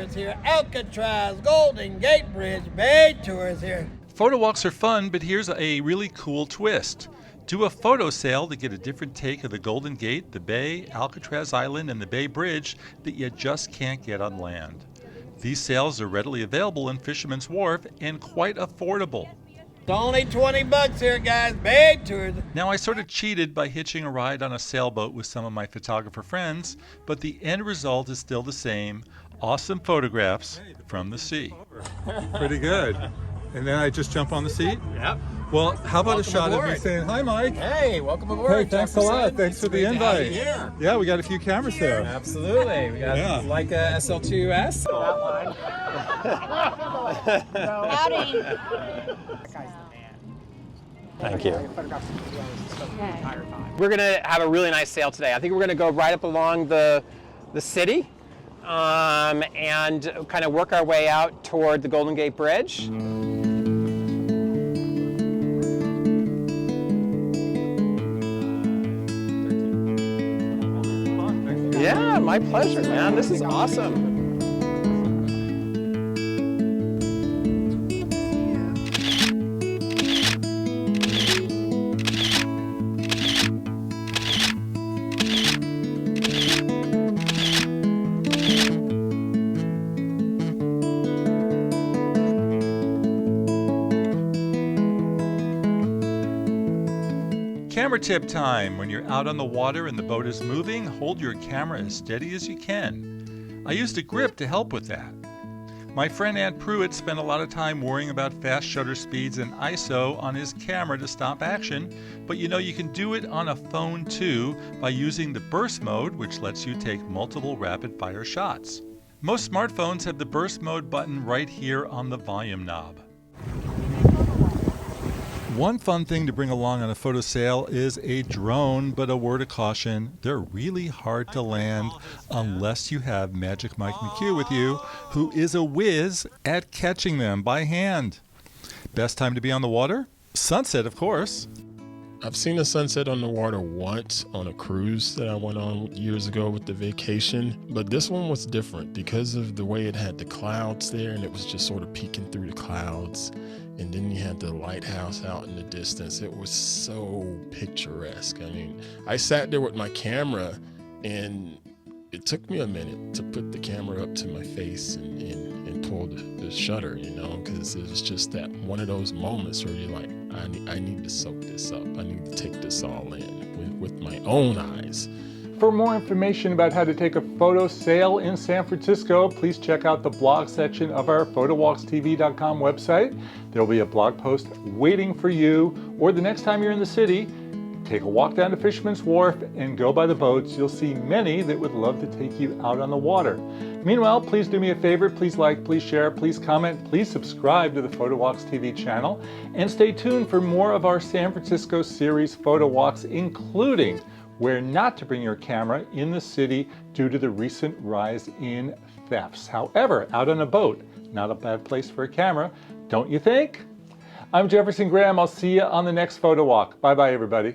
tours here. Alcatraz, Golden Gate Bridge, Bay tours here. Photowalks are fun, but here's a really cool twist. Do a photosail to get a different take of the Golden Gate, the Bay, Alcatraz Island, and the Bay Bridge that you just can't get on land. These sails are readily available in Fisherman's Wharf and quite affordable. It's only 20 bucks here, guys. Bay tours. Now, I sort of cheated by hitching a ride on a sailboat with some of my photographer friends, but the end result is still the same. Awesome photographs from the sea. Pretty good. And then I just jump on the seat? Yep. Well, how about Welcome a shot aboard. of me saying, hi, Mike. Hey, welcome aboard. Hey, thanks a lot. Jefferson. Thanks for the Great to have you invite. here. Yeah, we got a few cameras there. Absolutely. We got Yeah. Leica SL2S. Thank you. We're going to have a really nice sail today. I think we're going to go right up along the city and kind of work our way out toward the Golden Gate Bridge. Yeah, my pleasure, man. This is awesome. Camera tip time. When you're out on the water and the boat is moving, hold your camera as steady as you can. I used a grip to help with that. My friend Aunt Pruitt spent a lot of time worrying about fast shutter speeds and ISO on his camera to stop action, but you know you can do it on a phone too by using the burst mode, which lets you take multiple rapid fire shots. Most smartphones have the burst mode button right here on the volume knob. One fun thing to bring along on a photosail is a drone, but a word of caution, they're really hard to land unless you have Magic Mike McHugh with you, who is a whiz at catching them by hand. Best time to be on the water? Sunset, of course. I've seen a sunset on the water once on a cruise that I went on years ago with the vacation, but this one was different because of the way it had the clouds there and it was just sort of peeking through the clouds. And then you had the lighthouse out in the distance. It was so picturesque. I mean, I sat there with my camera and it took me a minute to put the camera up to my face and pull the shutter, you know, because it was just that one of those moments where you're like, I need to soak this up. I need to take this all in with my own eyes. For more information about how to take a photo sail in San Francisco, please check out the blog section of our photowalkstv.com website. There'll be a blog post waiting for you, or the next time you're in the city, take a walk down to Fisherman's Wharf and go by the boats. You'll see many that would love to take you out on the water. Meanwhile, please do me a favor. Please like, please share, please comment, please subscribe to the Photowalks TV channel, and stay tuned for more of our San Francisco series Photowalks, including where not to bring your camera in the city due to the recent rise in thefts. However, out on a boat, not a bad place for a camera, don't you think? I'm Jefferson Graham. I'll see you on the next Photowalk. Bye-bye, everybody.